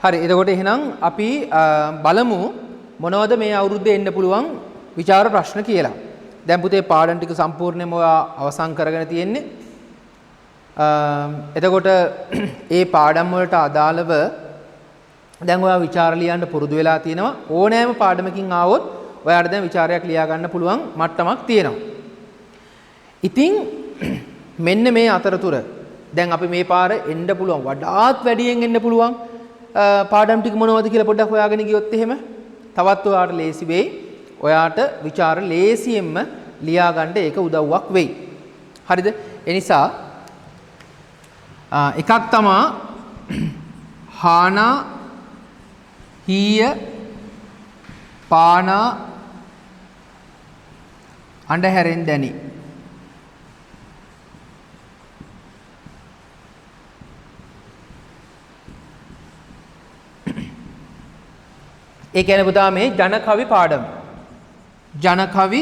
හරි එතකොට එහෙනම් අපි බලමු මොනවද මේ අවුරුද්දේ එන්න පුළුවන් විචාර ප්‍රශ්න කියලා. දැන් පුතේ පාඩම් ටික සම්පූර්ණයෙන්ම ඔයා අවසන් කරගෙන තියෙන්නේ. එතකොට ඒ පාඩම් වලට අදාළව දැන් ඔයා විචාර ලියන්න පුරුදු වෙලා තියෙනවා. ඕනෑම පාඩමකින් ආවොත් ඔයාට දැන් විචාරයක් ලියා ගන්න පුළුවන් මට්ටමක් තියෙනවා. ඉතින් මෙන්න මේ අතරතුර දැන් අපි මේ පාර එන්න පුළුවන් වඩාත් වැඩියෙන් එන්න පුළුවන් පාඩම් ටික මොනවද කියලා පොඩ්ඩක් හොයාගෙන ගියොත් එහෙම තවත් ඔයාට ලේසි වෙයි. ඔයාට විචාර ලේසියෙන්ම ලියා ගන්න ඒක උදව්වක් වෙයි. හරිද? ඒ නිසා එකක් තමයි හානා හීය පානා අඬහැරෙන් දැනි. ඒ කියන්නේ පුතා මේ ජන කවි පාඩම. ජන කවි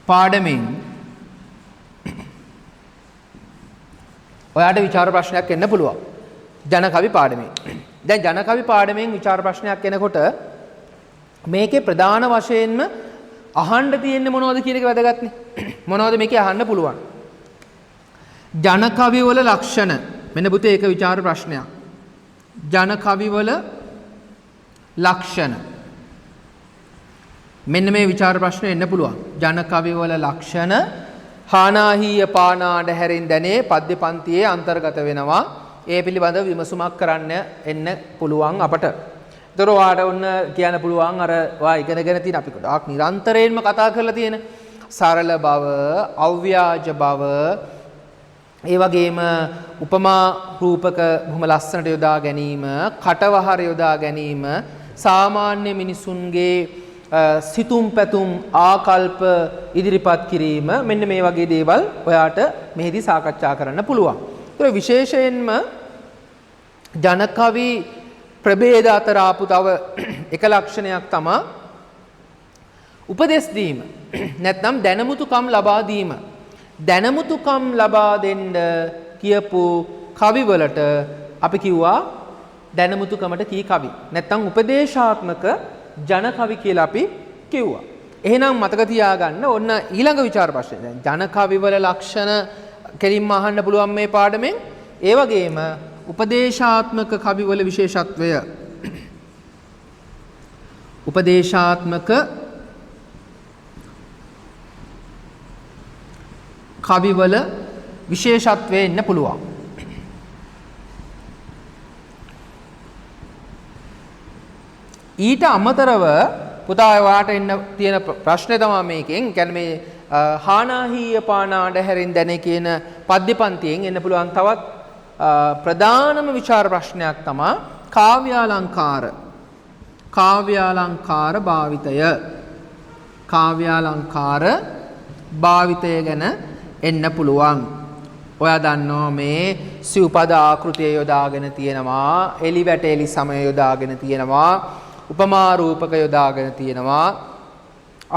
පාඩමෙන් ඔයාට විචාර ප්‍රශ්නයක් එන්න පුළුවන්. ජන කවි පාඩමෙන්. දැන් ජන කවි පාඩමෙන් විචාර ප්‍රශ්නයක් එනකොට මේකේ ප්‍රධාන වශයෙන්ම අහන්න තියෙන්නේ මොනවද කියන එක වැදගත්නේ. මොනවද මේකේ අහන්න පුළුවන්? ජන කවි වල ලක්ෂණ. මෙන්න පුතේ ඒක විචාර ප්‍රශ්නයක්. ජන කවි වල ලක්ෂණ. මෙන්න මේ විචාර ප්‍රශ්න එන්න පුළුවන්. ජන කවි වල ලක්ෂණ හානාහීය පානාඩ හැරින් දැනේ පද්‍ය පන්තියේ අන්තර්ගත වෙනවා. ඒ පිළිබඳව විමසුමක් කරන්න එන්න පුළුවන් අපට. ඒතර ඔයාට ඔන්න කියන්න පුළුවන් අර ඔයා ඉගෙනගෙන තියෙන අපි ගොඩාක් නිරන්තරයෙන්ම කතා කරලා තියෙන සරල බව, අව්‍යාජ බව, ඒ වගේම උපමා රූපක බොහොම ලස්සනට යොදා ගැනීම, කටවහර යොදා ගැනීම, සාමාන්‍ය මිනිසුන්ගේ සිතුම් පැතුම් ආකල්ප ඉදිරිපත් කිරීම මෙන්න මේ වගේ දේවල් ඔයාට මෙහිදී සාකච්ඡා කරන්න පුළුවන්. ඒක විශේෂයෙන්ම ජන කවි ප්‍රභේද අතර ආපු තව එක ලක්ෂණයක් තමයි උපදෙස් දීම. නැත්නම් දැනුමුතුකම් ලබා දීම. දැනුමුතුකම් ලබා දෙන්න කියපු කවිවලට අපි කිව්වා දැනුමුතුකමට කී කවි. නැත්නම් උපදේශාත්මක ජන කවි කියලා අපි කිව්වා. එහෙනම් මතක තියාගන්න ඔන්න ඊළඟ විචාර ප්‍රශ්නේ. දැන් ජන කවි වල ලක්ෂණ කෙලින්ම අහන්න පුළුවන් මේ පාඩමෙන්. ඒ වගේම උපදේශාත්මක කවි වල විශේෂත්වය. උපදේශාත්මක කවි වල විශේෂත්වය එන්න පුළුවන්. ඊට අමතරව පුතා ඔයාට එන්න තියෙන ප්‍රශ්නේ තමයි මේකෙන් කියන්නේ මේ හානාහීය පානාඩ හැරින් දැනේ කියන පද්‍ය පන්තියෙන් එන්න පුළුවන් තවත් ප්‍රධානම විචාර ප්‍රශ්නයක් තමයි කාව්‍යාලංකාර. කාව්‍යාලංකාර භාවිතය. කාව්‍යාලංකාර භාවිතය ගැන එන්න පුළුවන්. ඔයා දන්නවා මේ සිව්පද ආකෘතිය යොදාගෙන තියෙනවා, එලි වැටෙලි සමය යොදාගෙන තියෙනවා, උපමා රූපක යොදාගෙන තියෙනවා,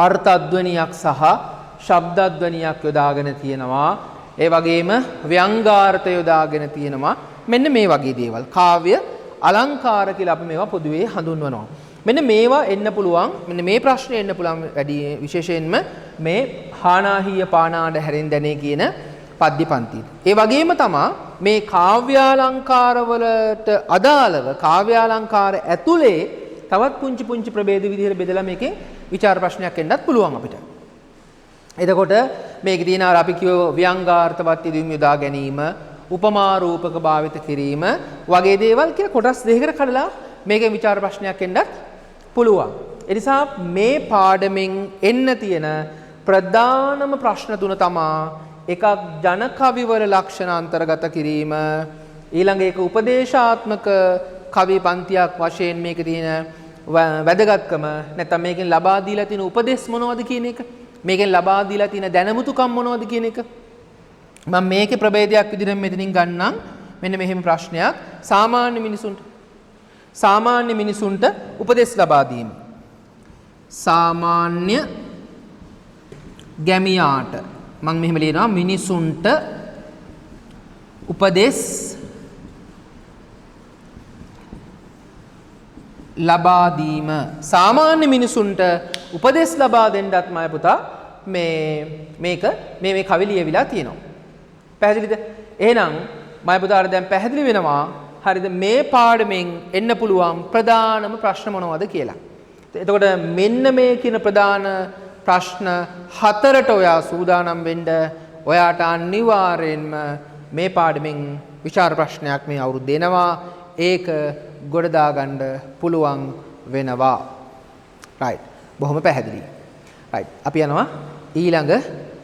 අර්ථද්වනියක් සහ ශබ්දද්වනියක් යොදාගෙන තියෙනවා, ඒ වගේම ව්‍යංගාර්ථ යොදාගෙන තියෙනවා. මෙන්න මේ වගේ දේවල් කාව්‍ය අලංකාර කියලා අපි මේවා පොදුවේ හඳුන්වනවා. මෙන්න මේවා එන්න පුළුවන්. මෙන්න මේ ප්‍රශ්නේ එන්න පුළුවන් වැඩි විශේෂයෙන්ම මේ හානාහීය පානාඩ හැරෙන් දැනේ කියන පද්‍ය පන්තියේ. ඒ වගේම තමයි මේ කාව්‍යාලංකාර වලට අදාළව කාව්‍යාලංකාර ඇතුලේ තවත් පුංචි පුංචි ප්‍රභේද විදිහට බෙදලා මේකේ විචාර ප්‍රශ්නයක් එන්නත් පුළුවන් අපිට. එතකොට මේකේ තියෙන අර අපි කියව ව්‍යංගාර්ථවත් යෙදීම් යොදා ගැනීම, උපමා රූපක භාවිත කිරීම වගේ දේවල් කියලා කොටස් දෙකකට කඩලා මේකේ විචාර ප්‍රශ්නයක් එන්නත් පුළුවන්. ඒ නිසා මේ පාඩමෙන් එන්න තියෙන ප්‍රධානම ප්‍රශ්න තුන තමයි එකක් ජන කවි වල ලක්ෂණ අන්තර්ගත කිරීම, ඊළඟ එක උපදේශාත්මක කවි පන්තියක් වශයෙන් මේකේ තියෙන වැදගත්කම නැත්නම් මේකෙන් ලබා දීලා තියෙන උපදෙස් මොනවද කියන එක, මේකෙන් ලබා දීලා තියෙන දැනුමුතුකම් මොනවද කියන එක. මම මේකේ ප්‍රභේදයක් විදිහට මෙතනින් ගන්නම්. මෙන්න මෙහෙම ප්‍රශ්නයක්. සාමාන්‍ය මිනිසුන්ට උපදෙස් ලබා දීම. සාමාන්‍ය ගැමියාට මම මෙහෙම ලියනවා මිනිසුන්ට උපදෙස් ලබා දීම සාමාන්‍ය මිනිසුන්ට උපදෙස් ලබා දෙන්නත් මය පුතා මේ කවි ලියවිලා තියෙනවා. පැහැදිලිද? එහෙනම් මය පුතාට දැන් පැහැදිලි වෙනවා හරිද මේ පාඩමෙන් එන්න පුළුවන් ප්‍රධානම ප්‍රශ්න මොනවද කියලා. එතකොට මෙන්න මේ කියන ප්‍රධාන ප්‍රශ්න 4ට ඔයා සූදානම් වෙන්න. ඔයාට අනිවාර්යෙන්ම මේ පාඩමෙන් විචාර ප්‍රශ්නයක් මේ අවුරුද්ද දෙනවා. ඒක ගොඩ දාගන්න පුළුවන් වෙනවා. රයිට්. බොහොම පැහැදිලි. රයිට්. අපි යනවා ඊළඟ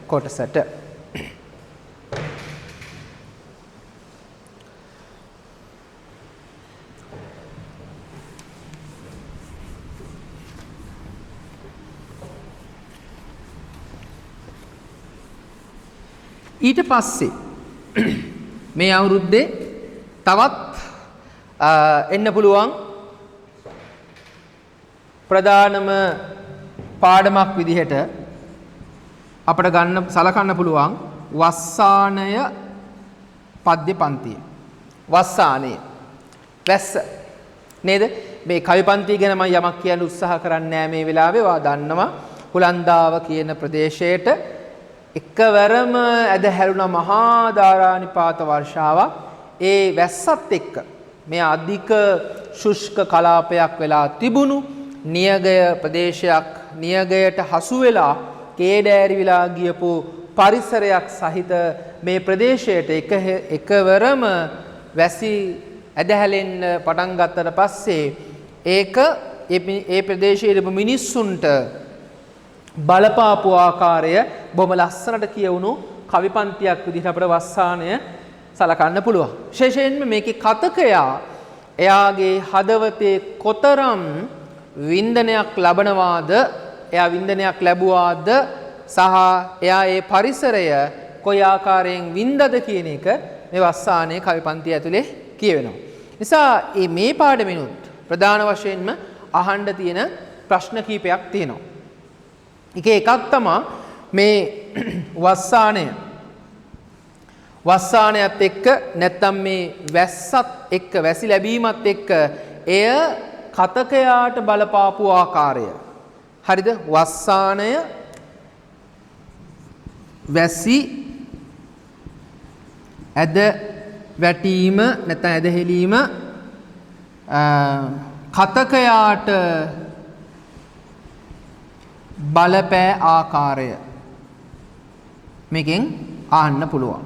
කොටසට. ඊට පස්සේ මේ අවුරුද්දේ තවත් එන්න පුළුවන් ප්‍රධානම පාඩමක් විදිහට අපිට ගන්න සලකන්න පුළුවන් වස්සානය පද්‍ය පන්තිය. වස්සානය වැස්ස නේද? මේ කවි පන්තිය ගැන මම යමක් කියන්න උත්සාහ කරන්නේ නැහැ මේ වෙලාවේ. ඔයා දන්නවා හුලන්දාව කියන ප්‍රදේශයට එකවරම ඇදහැරුණ මහා ධාරානිපාත වර්ෂාවක්. ඒ වැස්සත් එක්ක මේ අධික ශුෂ්ක කලාපයක් වෙලා තිබුණු නියගය ප්‍රදේශයක් නියගයට හසු වෙලා කේඩෑරි විලා ගියපු පරිසරයක් සහිත මේ ප්‍රදේශයට එකවරම වැසි ඇදහැලෙන්න පටන් ගත්තට පස්සේ ඒක ඒ ප්‍රදේශයේ ඉන්න මිනිස්සුන්ට බලපාපු ආකාරය බොහොම ලස්සනට කියවුණු කවි පන්තියක් විදිහට අපිට වස්සානය සලකන්න පුළුවන්. විශේෂයෙන්ම මේකේ කතකයා එයාගේ හදවතේ කොතරම් වින්දනයක් ලබනවාද, එයා වින්දනයක් ලැබුවාද සහ එයා ඒ පරිසරය කොයි ආකාරයෙන් වින්දද කියන එක මේ වස්සානයේ කවි පන්තිය ඇතුලේ කියවෙනවා. නිසා මේ පාඩමෙනුත් ප්‍රධාන වශයෙන්ම අහන්න තියෙන ප්‍රශ්න කීපයක් තියෙනවා. එකක් තමයි මේ වස්සානයත් එක්ක නැත්තම් මේ වැස්සත් එක්ක වැසි ලැබීමත් එක්ක එය කතකයාට බලපාපු ආකාරය. හරිද? වස්සානය වැසි ඇද වැටීම නැත්නම් ඇදහෙලීම කතකයාට බලපෑ ආකාරය මේකෙන් අහන්න පුළුවන්.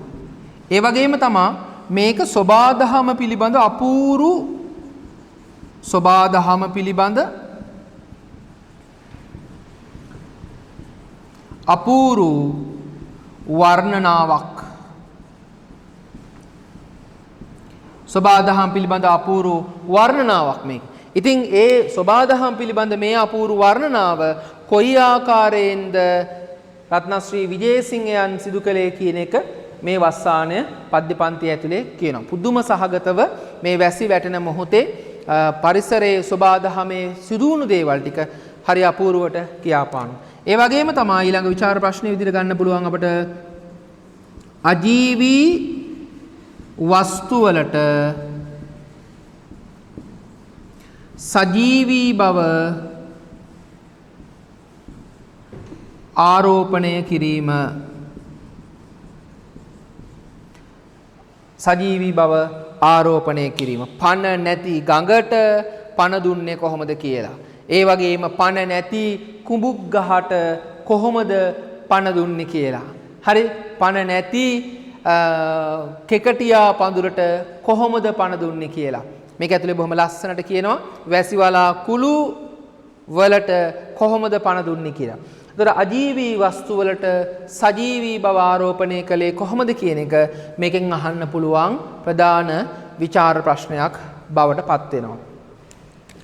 ඒ වගේම තමයි මේක සෝබාදහම පිළිබඳ අපූරු සෝබාදහම පිළිබඳ අපූරු වර්ණනාවක්. සෝබාදහම පිළිබඳ අපූරු වර්ණනාවක් මේක. ඉතින් ඒ සෝබාදහම පිළිබඳ මේ අපූරු වර්ණනාව කොයි ආකාරයෙන්ද රත්නශ්‍රී විජේසිංහයන් සිදු කළේ කියන එක මේ වස්සානය පද්‍ය පන්තිය ඇතුලේ කියනවා. පුදුම සහගතව මේ වැසි වැටෙන මොහොතේ පරිසරයේ සෝබාදහමේ සිදු වුණු දේවල් ටික හරි අපූර්වට කියාපානවා. ඒ වගේම තමයි ඊළඟ විචාර ප්‍රශ්න විදිහට ගන්න පුළුවන් අපිට අජීවී වස්තු වලට සජීවී බව ආරෝපණය කිරීම. සජීවී බව ආරෝපණය කිරීම. පණ නැති ගඟට පණ දුන්නේ කොහොමද කියලා. ඒ වගේම පණ නැති කුඹුක් ගහට කොහොමද පණ දුන්නේ කියලා. හරි? පණ නැති කෙකටියා පඳුරට කොහොමද පණ දුන්නේ කියලා. මේක ඇතුලේ බොහොම ලස්සනට කියනවා වැසිවලා කුළු වලට කොහොමද පණ දුන්නේ කියලා. ඒතර අජීවී වස්තු වලට සජීවී බව ආරෝපණය කළේ කොහොමද කියන එක මේකෙන් අහන්න පුළුවන් ප්‍රධාන විචාර ප්‍රශ්නයක් බවට පත් වෙනවා.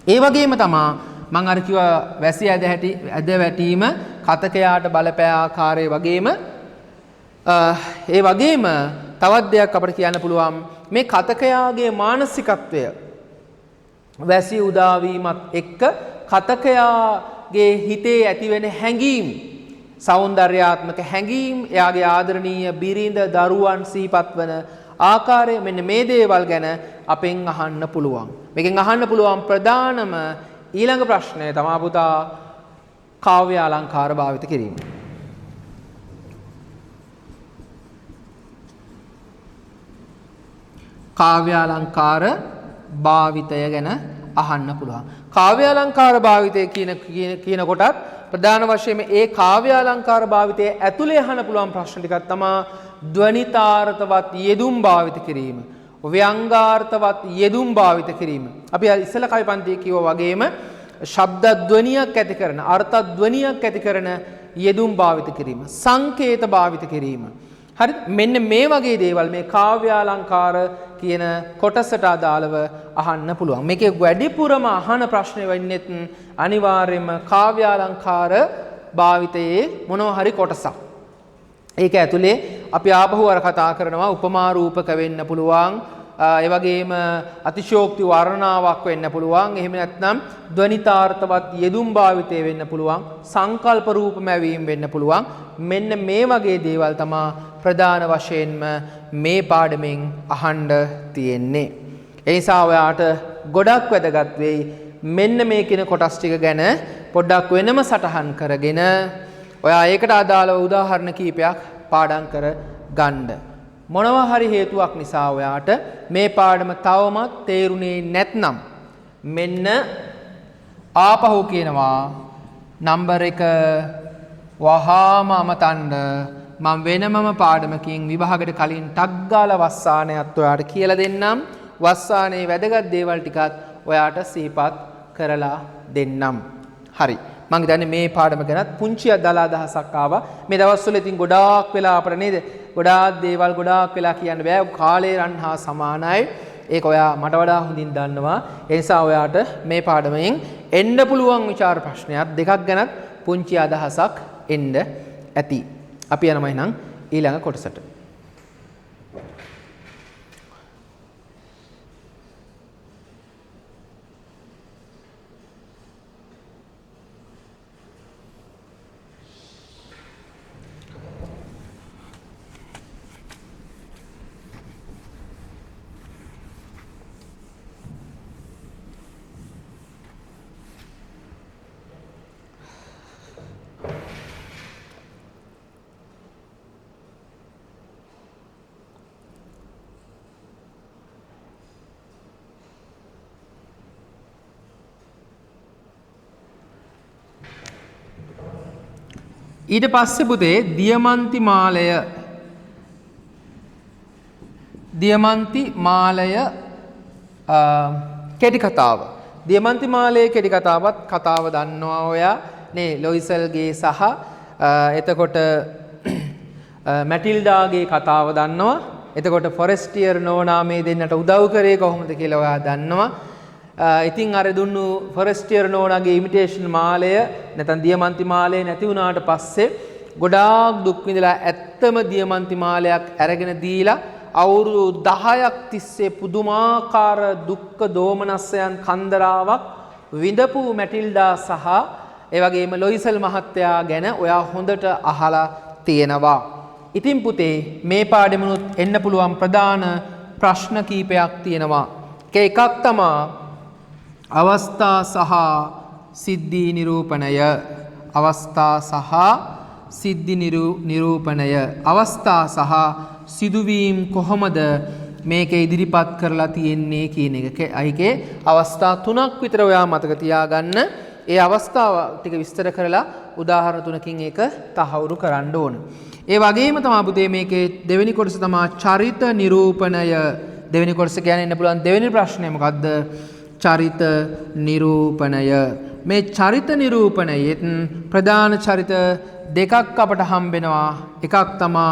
ඒ වගේම තමයි මම අර කිව්වා වැසි ඇද වැටීම කතකයාට බලපෑ ආකාරය වගේම ඒ වගේම තවත් දෙයක් අපිට කියන්න පුළුවන් මේ කතකයාගේ මානසිකත්වය වැසි උදා වීමත් එක්ක කතකයාගේ හිතේ ඇතිවෙන හැඟීම් සෞන්දර්යාත්මක හැඟීම් එයාගේ ආදරණීය බිරිඳ දරුවන් සිහිපත් වන ආකාරය මෙන්න මේ දේවල් ගැන අපෙන් අහන්න පුළුවන්. මේකෙන් අහන්න පුළුවන් ප්‍රධානම ඊළඟ ප්‍රශ්නය තමයි පුතා කාව්‍ය අලංකාර භාවිත කිරීම. කාව්‍ය අලංකාර භාවිතය ගැන අහන්න පුළුවන්. කාව්‍ය අලංකාර භාවිතය කියන කොටත් ප්‍රධාන වශයෙන් ඒ කාව්‍ය අලංකාර භාවිතයේ ඇතුලේ අහන්න පුළුවන් ප්‍රශ්න ටිකක් තමයි ධ්වනිතාර්ථවත් යෙදුම් භාවිත කිරීම, ව්‍යංගාර්ථවත් යෙදුම් භාවිත කිරීම. අපි ඉස්සෙල්ලා කවි පන්තියේ කිව්වා වගේම ශබ්ද ධ්වනියක් ඇති කරන, අර්ථ ධ්වනියක් ඇති කරන යෙදුම් භාවිත කිරීම, සංකේත භාවිත කිරීම. හරි, මෙන්න මේ වගේ දේවල් මේ කාව්‍ය අලංකාර කියන කොටසට අදාළව අහන්න පුළුවන්. මේකේ වැඩිපුරම අහන ප්‍රශ්නේ වෙන්නේ අනිවාර්යයෙන්ම කාව්‍ය අලංකාර භාවිතයේ මොනවා හරි කොටසක්. ඒක ඇතුලේ අපි ආපහු අර කතා කරනවා උපමා රූපක වෙන්න පුළුවන්, ඒ වගේම අතිශෝක්ති වර්ණාවක් වෙන්න පුළුවන්, එහෙම නැත්නම් ධ්වනිතාර්ථවත් යෙදුම් භාවිතය වෙන්න පුළුවන්, සංකල්ප රූප මැවීම වෙන්න පුළුවන්. මෙන්න මේ වගේ දේවල් තමයි ප්‍රධාන වශයෙන්ම මේ පාඩමෙන් අහන්න තියෙන්නේ. ඒ නිසා ඔයාට ගොඩක් වැදගත් වෙයි මෙන්න මේ කියන කොටස් ටික ගැන පොඩ්ඩක් වෙනම සටහන් කරගෙන ඔයා ඒකට අදාළව උදාහරණ කීපයක් පාඩම් කර ගන්න. මොනවා හරි හේතුවක් නිසා ඔයාට මේ පාඩම තවමත් තේරුනේ නැත්නම් මෙන්න ආපහු කියනවා නම්බර් 1 වහාම අමතන්න. මම වෙනමම පාඩමකින් විභාගයට කලින් ටක් ගාලා වස්සානයත් ඔයාට කියලා දෙන්නම්. වස්සානයේ වැදගත් දේවල් ටිකත් ඔයාට සිහිපත් කරලා දෙන්නම්. හරි. මම හිතන්නේ මේ පාඩම ගැනත් පුංචි අදාළ අදහසක් ආවා. මේ දවස්වල ඉතින් ගොඩාක් වෙලා අපර නේද? ගොඩාක් දේවල් ගොඩාක් වෙලා කියන්න බෑ. කාලේ රන් හා සමානයි. ඒක ඔයා මට වඩා හොඳින් දන්නවා. ඒ නිසා ඔයාට මේ පාඩමෙන් එන්න පුළුවන් විචාර ප්‍රශ්නයක් දෙකක් ගැනත් පුංචි අදහසක් එන්න ඇති. අපි යනවා එහෙනම් ඊළඟ කොටසට. ඊට පස්සේ පුතේ දියමන්ති මාලය කෙටි කතාව. දියමන්ති මාලයේ කෙටි කතාවත් කතාව දන්නවා ඔයා නේ. ලොයිසල්ගේ සහ එතකොට මැටිල්ඩාගේ කතාව දන්නවා. එතකොට ෆොරෙස්ටියර් නෝනා මේ දෙන්නට උදව් කරේ කොහොමද කියලා ඔයා දන්නවා. ඉතින් අර දුන්නු ෆොරෙස්ටියර් නෝනාගේ ඉමිටේෂන් මාලය නැත්නම් දියමන්ති මාලය නැති වුණාට පස්සේ ගොඩාක් දුක් විඳලා ඇත්තම දියමන්ති මාලයක් අරගෙන දීලා අවුරුදු 10ක් තිස්සේ පුදුමාකාර දුක්ඛ දෝමනස්සයන් කන්දරාවක් විඳපු මැටිල්ඩා සහ ඒ වගේම ලොයිසල් මහත්තයා ගැන ඔයා හොඳට අහලා තියෙනවා. ඉතින් පුතේ මේ පාඩෙමුනුත් එන්න පුළුවන් ප්‍රධාන ප්‍රශ්න කීපයක් තියෙනවා. එකක් තමයි අවස්ථා සහ සිද්ධි නිරූපණය. අවස්ථා සහ සිද්ධි නිරූපණය. අවස්ථා සහ සිදුවීම් කොහොමද මේක ඉදිරිපත් කරලා තියෙන්නේ කියන එක. අයිකේ අවස්ථා 3ක් විතර ඔයා මතක තියාගන්න. ඒ අවස්ථාව ටික විස්තර කරලා උදාහරණ 3කින් ඒක තහවුරු කරන්න ඕන. ඒ වගේම තමයි පුතේ මේකේ දෙවෙනි කොටස තමයි චරිත නිරූපණය. දෙවෙනි කොටස කියන්නේ ඉන්න පුළුවන් දෙවෙනි ප්‍රශ්නේ මොකද්ද? චරිත නිරූපණය. මේ චරිත නිරූපණයෙත් ප්‍රධාන චරිත දෙකක් අපට හම්බෙනවා. එකක් තමයි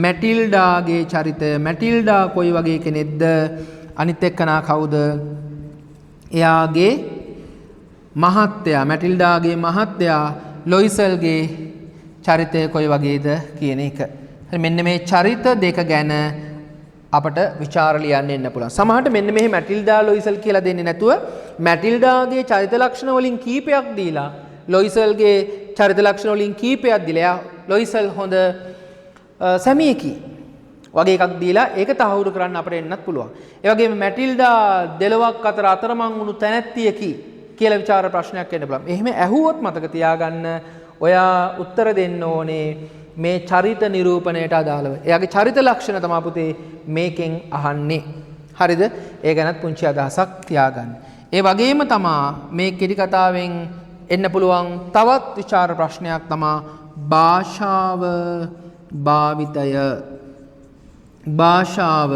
මැටිල්ඩාගේ චරිතය. මැටිල්ඩා කොයි වගේ කෙනෙක්ද? අනිත් එක්කනා කවුද? එයාගේ මහත්තයා, මැටිල්ඩාගේ මහත්තයා ලොයිසල්ගේ චරිතය කොයි වගේද කියන එක. මෙන්න මේ චරිත දෙක ගැන අපට විචාර ලියන්න එන්න පුළුවන්. සමහරට මෙන්න මෙහි මැටිල්ඩා ලොයිසල් කියලා දෙන්නේ නැතුව මැටිල්ඩාගේ චරිත ලක්ෂණ වලින් කීපයක් දීලා ලොයිසල්ගේ චරිත ලක්ෂණ වලින් කීපයක් දීලා ලොයිසල් හොඳ සැමියෙකි වගේ එකක් දීලා ඒක තහවුරු කරන්න අපිට එන්නත් පුළුවන්. ඒ වගේම මැටිල්ඩා දෙලොවක් අතර අතරමං වුණු තැනැත්තියකි කියලා විචාර ප්‍රශ්නයක් එන්න පුළුවන්. එහෙම ඇහුවොත් මතක තියාගන්න ඔයා උත්තර දෙන්න ඕනේ මේ චරිත නිරූපණයට අදාළව. එයාගේ චරිත ලක්ෂණ තමයි පුතේ මේකෙන් අහන්නේ. හරිද? ඒ ගැනත් පුංචි අදහසක් තියාගන්න. ඒ වගේම තමයි මේ කෙටි කතාවෙන් එන්න පුළුවන් තවත් විචාර ප්‍රශ්නයක් තමයි භාෂාව භාවිතය. භාෂාව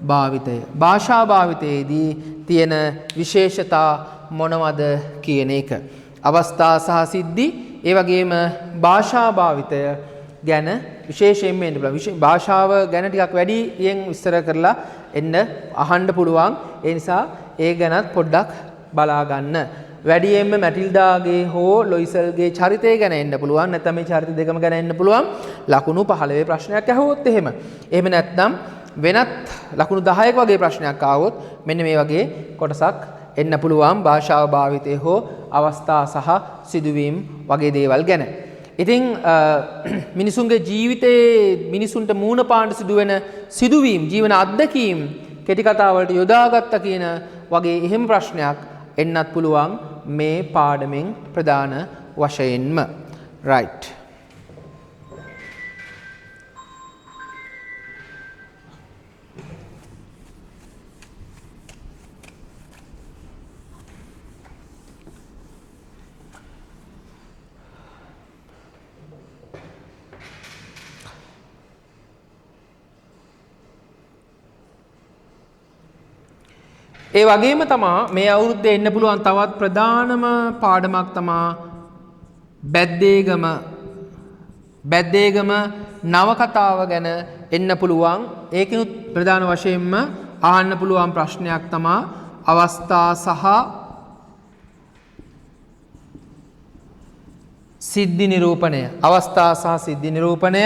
භාවිතය. භාෂා භාවිතයේදී තියෙන විශේෂතා මොනවද කියන එක. අවස්ථා සහ සිද්ධි ඒ වගේම භාෂා භාවිතය ගැන විශේෂයෙන්ම එන්න පුළුවන්. භාෂාව ගැන ටිකක් වැඩියෙන් විස්තර කරලා එන්න අහන්න පුළුවන්. ඒ නිසා ඒ ගැනත් පොඩ්ඩක් බලා ගන්න. වැඩියෙන්ම මැටිල්ඩාගේ හෝ ලොයිසල්ගේ චරිතය ගැන එන්න පුළුවන්. නැත්නම් මේ චරිත දෙකම ගැන එන්න පුළුවන්. ලකුණු 15 ප්‍රශ්නයක් ඇහුවොත් එහෙම. එහෙම නැත්නම් වෙනත් ලකුණු 10ක වගේ ප්‍රශ්නයක් ආවොත් මෙන්න මේ වගේ කොටසක් එන්න පුළුවන්. භාෂාව භාවිතය හෝ අවස්ථා සහ සිදුවීම් වගේ දේවල් ගැන. ඉතින් මිනිසුන්ගේ ජීවිතයේ මිනිසුන්ට මූණ පාන්න සිදුවෙන සිදුවීම් ජීවන අත්දැකීම් කෙටි කතාවලට යොදාගත්තා කියන වගේ එහෙම ප්‍රශ්නයක් එන්නත් පුළුවන් මේ පාඩමෙන් ප්‍රධාන වශයෙන්ම. right. ඒ වගේම තමා මේ අවුරුද්දේ එන්න පුළුවන් තවත් ප්‍රධානම පාඩමක් තමා බැද්දේගම නවකතාව ගැන එන්න පුළුවන්. ඒකිනුත් ප්‍රධාන වශයෙන්ම අහන්න පුළුවන් ප්‍රශ්නයක් තමා අවස්ථා සහ සිද්ධි නිරූපණය. අවස්ථා සහ සිද්ධි නිරූපණය.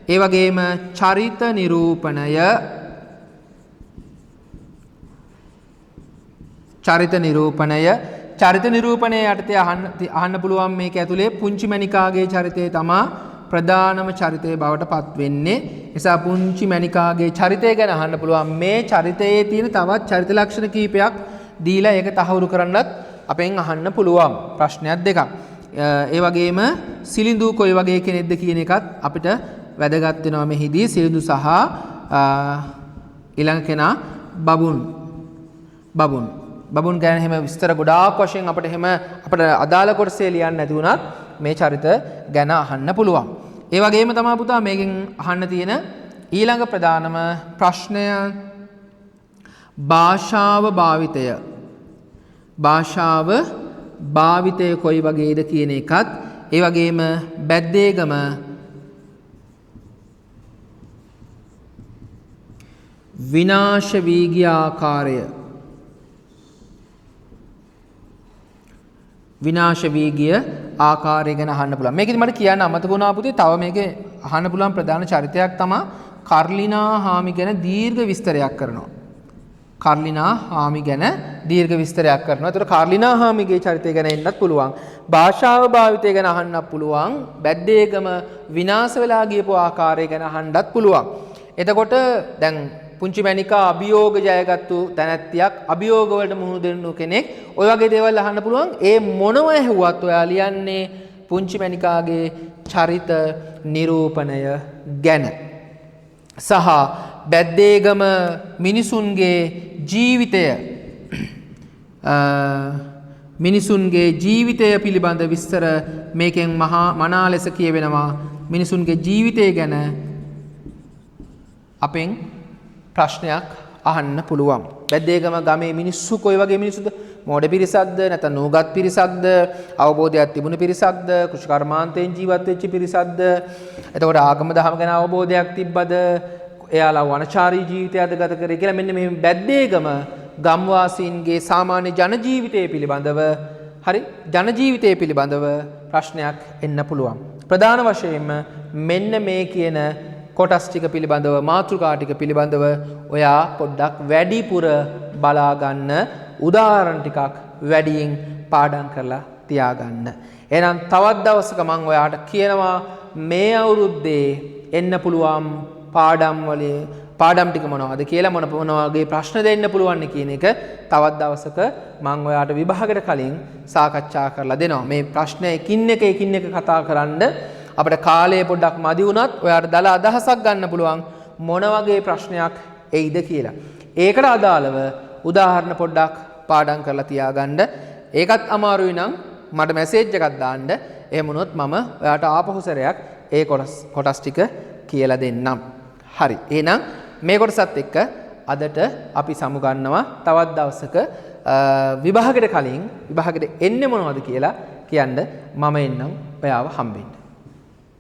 ඒ වගේම චරිත නිරූපණය. චරිත නිරූපණය යටතේ අහන්න පුළුවන් මේක ඇතුලේ පුංචි මණිකාගේ චරිතය තමා ප්‍රධානම චරිතය බවට පත් වෙන්නේ. නිසා පුංචි මණිකාගේ චරිතය ගැන අහන්න පුළුවන්. මේ චරිතයේ තියෙන තවත් චරිත ලක්ෂණ කීපයක් දීලා ඒක තහවුරු කරන්නත් අපෙන් අහන්න පුළුවන්. ප්‍රශ්නයක් දෙකක්. ඒ වගේම සිලිඳු කොයි වගේ කෙනෙක්ද කියන එකත් අපිට වැදගත් වෙනවා මෙහිදී. සිලිඳු සහ ඊළඟ කෙනා බබුන් ගැන එහෙම විස්තර ගොඩාක් වශයෙන් අපිට අදාළ කොටසේ ලියන්න නැති වුණත් මේ චරිත ගැන අහන්න පුළුවන්. ඒ වගේම තමයි පුතා මේකෙන් අහන්න තියෙන ඊළඟ ප්‍රධානම ප්‍රශ්නය භාෂාව භාවිතය. භාෂාව භාවිතය කොයි වගේද කියන එකත් ඒ වගේම බැද්දේගම විනාශ වී ගිය ආකාරය. විනාශ වී ගිය ආකාරය ගැන අහන්න පුළුවන්. මේකෙදි මට කියන්න අමතක වුණා පුතේ තව මේකේ අහන්න පුළුවන් ප්‍රධාන චරිතයක් තමයි කර්ලිනා හාමි ගැන දීර්ඝ විස්තරයක් කරනවා. කර්ලිනා හාමි ගැන දීර්ඝ විස්තරයක් කරනවා. ඒතර කර්ලිනා හාමිගේ චරිතය ගැන එන්නත් පුළුවන්. භාෂාව භාවිතය ගැන අහන්නත් පුළුවන්. බැද්දේගම විනාශ වෙලා ගියපු ආකාරය ගැන අහන්නත් පුළුවන්. එතකොට දැන් පුංචි මණිකා අභියෝග ජයගත්තු තැනැත්තියක් අභියෝග වලට මුහුණ දෙන්නු කෙනෙක් ඔය වගේ දේවල් අහන්න පුළුවන්. ඒ මොනව ඇහුවත් ඔයා ලියන්නේ පුංචි මණිකාගේ චරිත නිරූපණය ගැන. සහ බැද්දේගම මිනිසුන්ගේ ජීවිතය පිළිබඳ විස්තර මේකෙන් මනා ලෙස කියවෙනවා. මිනිසුන්ගේ ජීවිතය ගැන අපෙන් ප්‍රශ්නයක් අහන්න පුළුවන්. බැද්දේගම ගමේ මිනිස්සු කොයි වගේ මිනිස්සුද? මෝඩ පිරිසක්ද නැත්නම් නූගත් පිරිසක්ද? අවබෝධයක් තිබුණු පිරිසක්ද? කෘෂිකර්මාන්තයෙන් ජීවත් වෙච්ච පිරිසක්ද? එතකොට ආගම දහම ගැන අවබෝධයක් තිබ්බද? එයාලා වනචාරී ජීවිතයක්ද ගත කරේ කියලා මෙන්න මේ බැද්දේගම ගම්වාසීන්ගේ සාමාන්‍ය ජන ජීවිතය පිළිබඳව ප්‍රශ්නයක් එන්න පුළුවන්. ප්‍රධාන වශයෙන්ම මෙන්න මේ කියන කොටස් ටික පිළිබඳව මාතෘකා ටික පිළිබඳව ඔයා පොඩ්ඩක් වැඩිපුර බලා ගන්න. උදාහරණ ටිකක් වැඩියෙන් පාඩම් කරලා තියාගන්න. එහෙනම් තවත් දවසක මම ඔයාට කියනවා මේ අවුරුද්දේ එන්න පුළුවන් පාඩම් වල පාඩම් ටික මොනවද කියලා මොන වගේ ප්‍රශ්න දෙන්න පුළුවන් කියන එක තවත් දවසක මම ඔයාලට විභාගයට කලින් සාකච්ඡා කරලා දෙනවා. මේ ප්‍රශ්න එකින් එක කතා කරන්න අපිට කාලය පොඩ්ඩක් මදි වුණත් ඔයාලට දල අදහසක් ගන්න පුළුවන් මොන වගේ ප්‍රශ්නයක් එයිද කියලා. ඒකට අදාළව උදාහරණ පොඩ්ඩක් පාඩම් කරලා තියාගන්න. ඒකත් අමාරුයි නම් මට මැසේජ් එකක් දාන්න. එහෙම වුණොත් මම ඔයාලට ආපහු සැරයක් ඒ කොටස් ටික කියලා දෙන්නම්. හරි. එහෙනම් මේ කොටසත් එක්ක අදට අපි සමුගන්නවා. තවත් දවසක විභාගයට කලින් විභාගයට එන්නේ මොනවද කියලා කියන්න මම එන්නම් ඔයාව හම්බෙන්න.